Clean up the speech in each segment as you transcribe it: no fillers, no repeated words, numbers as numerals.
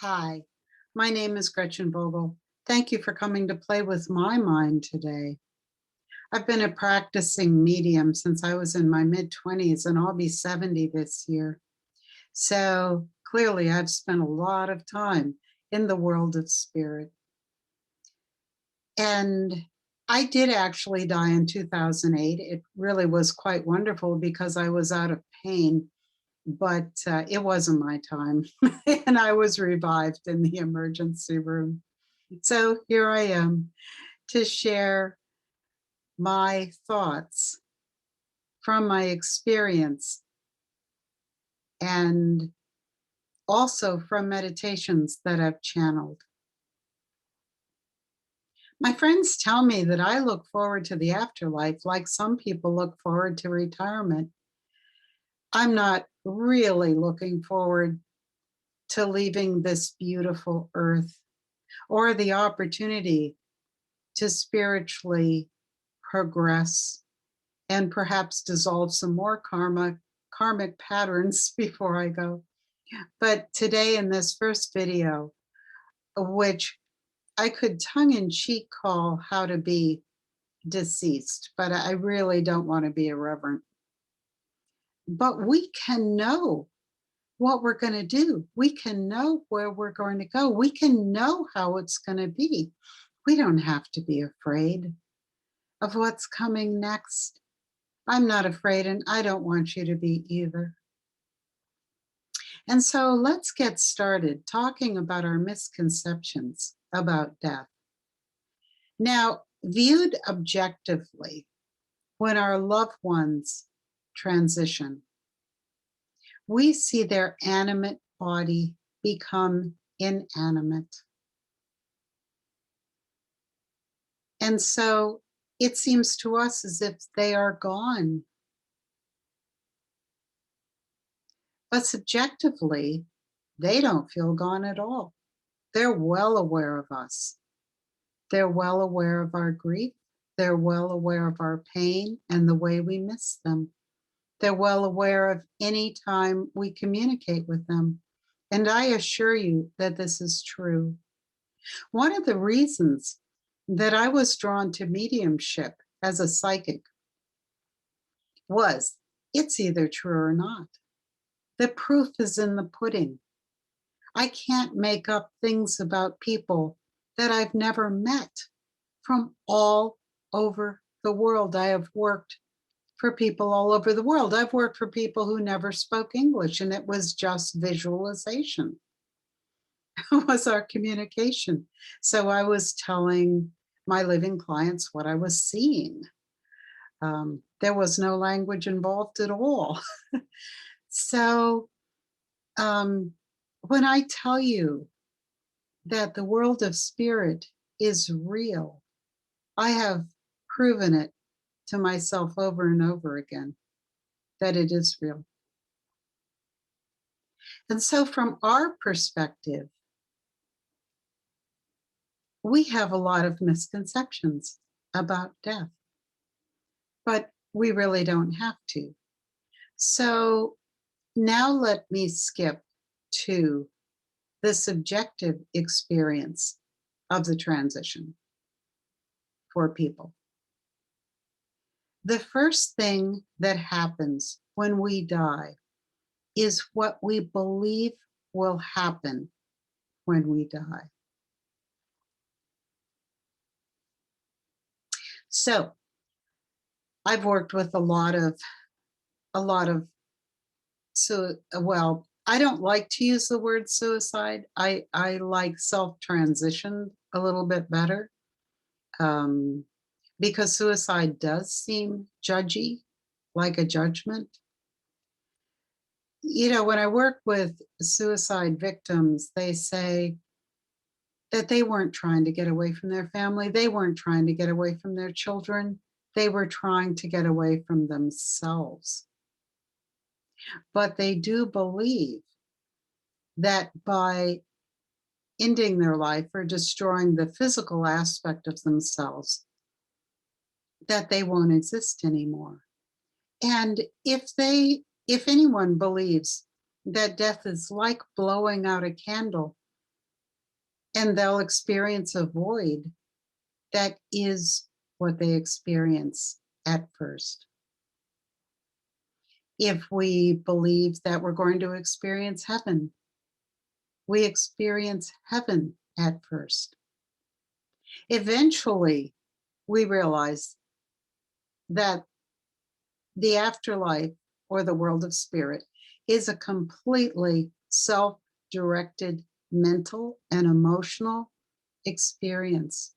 Hi, my name is Gretchen Vogel. Thank you for coming to play with my mind today. I've been a practicing medium since I was in my mid-20s, and I'll be 70 this year. So clearly, I've spent a lot of time in the world of spirit. And I did actually die in 2008. It really was quite wonderful because I was out of pain, but it wasn't my time. And I was revived in the emergency room. So here I am to share my thoughts from my experience and also from meditations that I've channeled. My friends tell me that I look forward to the afterlife like some people look forward to retirement. I'm not really looking forward to leaving this beautiful earth or the opportunity to spiritually progress and perhaps dissolve some more karmic patterns before I go. But today in this first video, which I could tongue in cheek call how to be deceased, but I really don't want to be irreverent. But we can know what we're going to do. We can know where we're going to go. We can know how it's going to be. We don't have to be afraid of what's coming next. I'm not afraid, and I don't want you to be either. And so let's get started talking about our misconceptions about death. Now, viewed objectively, when our loved ones transition, we see their animate body become inanimate. And so it seems to us as if they are gone. But subjectively, they don't feel gone at all. They're well aware of us. They're well aware of our grief. They're well aware of our pain and the way we miss them. They're well aware of any time we communicate with them. And I assure you that this is true. One of the reasons that I was drawn to mediumship as a psychic was it's either true or not. The proof is in the pudding. I can't make up things about people that I've never met from all over the world. I have worked for people all over the world. I've worked for people who never spoke English, and it was just visualization. It was our communication. So I was telling my living clients what I was seeing. There was no language involved at all. So when I tell you that the world of spirit is real, I have proven it to myself over and over again that it is real. And so, from our perspective, we have a lot of misconceptions about death, but we really don't have to. So, now let me skip to the subjective experience of the transition for people. The first thing that happens when we die is what we believe will happen when we die. So I've worked with a lot of well, I don't like to use the word suicide. I like self-transition a little bit better, um, because suicide does seem judgy, like a judgment. You know, when I work with suicide victims, they say that they weren't trying to get away from their family. They weren't trying to get away from their children. They were trying to get away from themselves. But they do believe that by ending their life or destroying the physical aspect of themselves, that they won't exist anymore. And if anyone believes that death is like blowing out a candle, and they'll experience a void that is what they experience at first. If we believe that we're going to experience heaven, we experience heaven at first. Eventually, we realize that the afterlife or the world of spirit is a completely self directed mental and emotional experience.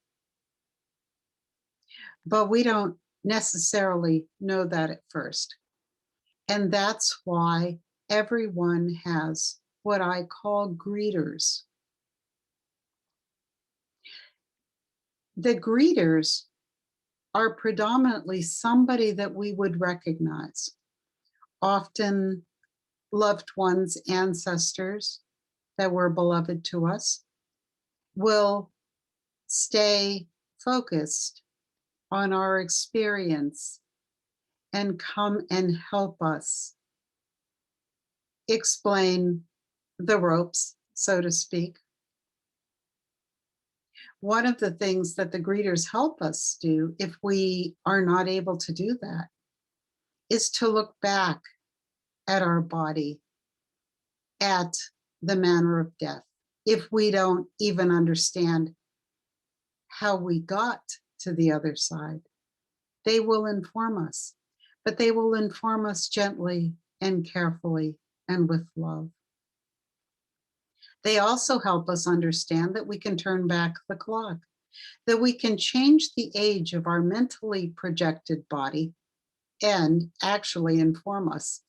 But we don't necessarily know that at first. And that's why everyone has what I call greeters. The greeters are predominantly somebody that we would recognize, often loved ones, ancestors that were beloved to us, will stay focused on our experience and come and help us explain the ropes, so to speak. One of the things that the greeters help us do, if we are not able to do that, is to look back at our body, at the manner of death. If we don't even understand how we got to the other side, they will inform us, but they will inform us gently and carefully and with love. They also help us understand that we can turn back the clock, that we can change the age of our mentally projected body and actually inform us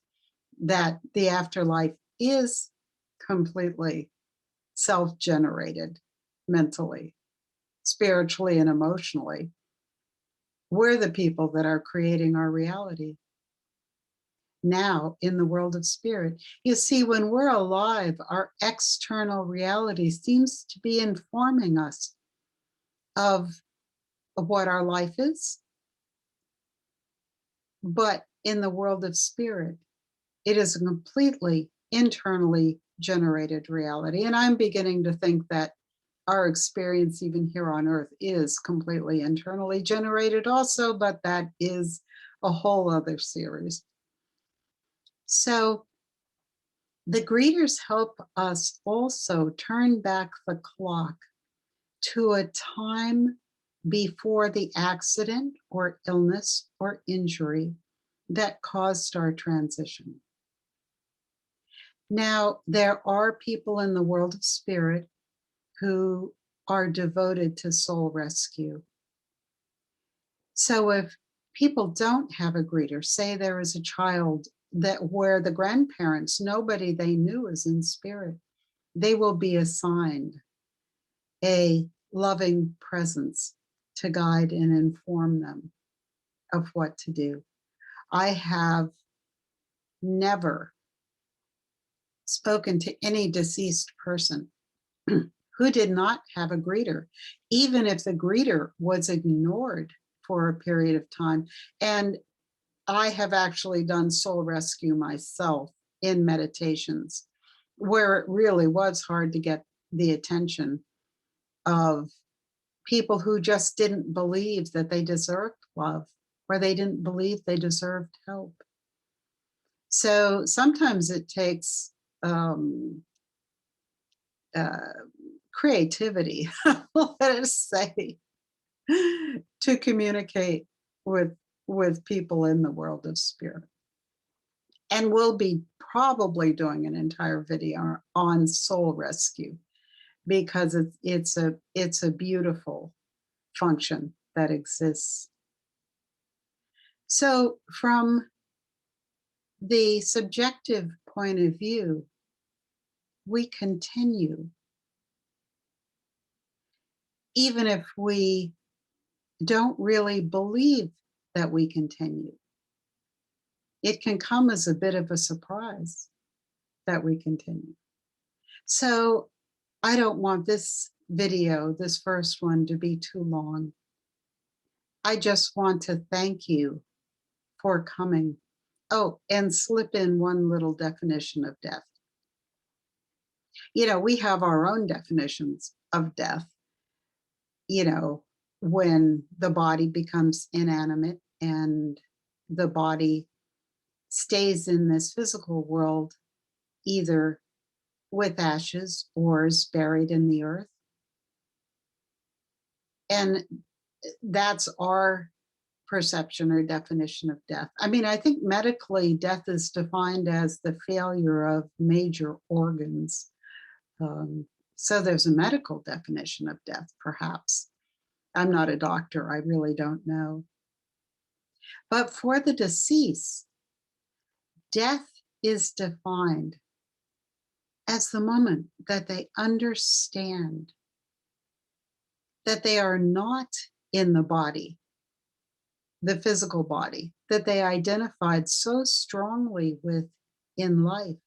that the afterlife is completely self-generated mentally, spiritually, and emotionally. We're the people that are creating our reality. Now, in the world of spirit, you see, when we're alive, our external reality seems to be informing us of what our life is. But in the world of spirit, it is a completely internally generated reality. And I'm beginning to think that our experience, even here on earth, is completely internally generated also, but that is a whole other series. So the greeters help us also turn back the clock to a time before the accident or illness or injury that caused our transition. Now, there are people in the world of spirit who are devoted to soul rescue. So if people don't have a greeter, say there is a child that where the grandparents, nobody they knew is in spirit, they will be assigned a loving presence to guide and inform them of what to do. I have never spoken to any deceased person who did not have a greeter, even if the greeter was ignored for a period of time. And I have actually done soul rescue myself in meditations where it really was hard to get the attention of people who just didn't believe that they deserved love or they didn't believe they deserved help. So sometimes it takes uh, creativity, let us say, to communicate with people in the world of spirit. And we'll be probably doing an entire video on soul rescue because it's a beautiful function that exists. So from the subjective point of view, we continue even if we don't really believe that we continue. It can come as a bit of a surprise that we continue. So I don't want this video, this first one, to be too long. I just want to thank you for coming. Oh, and slip in one little definition of death. You know, we have our own definitions, of death, you know, when the body becomes inanimate and the body stays in this physical world either with ashes or is buried in the earth. And that's our perception or definition of death. I mean, I think medically, death is defined as the failure of major organs. Um, so there's a medical definition of death, perhaps. I'm not a doctor, I really don't know. But for the deceased, death is defined as the moment that they understand that they are not in the body, the physical body, that they identified so strongly with in life,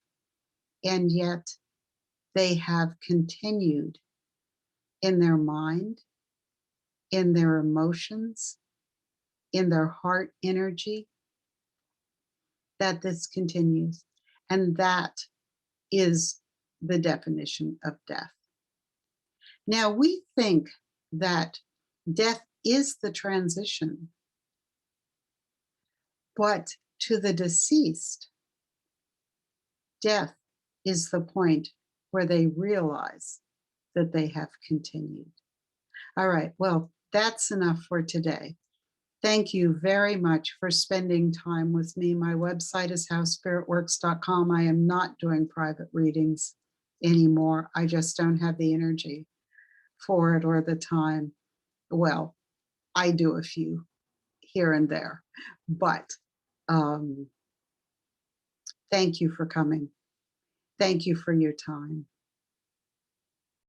and yet they have continued in their mind, in their emotions, in their heart energy, that this continues. And that is the definition of death. Now, we think that death is the transition, but to the deceased, death is the point where they realize that they have continued. All right, well, that's enough for today. Thank you very much for spending time with me. My website is howspiritworks.com. I am not doing private readings anymore. I just don't have the energy for it or the time. Well, I do a few here and there, but um, thank you for coming. Thank you for your time.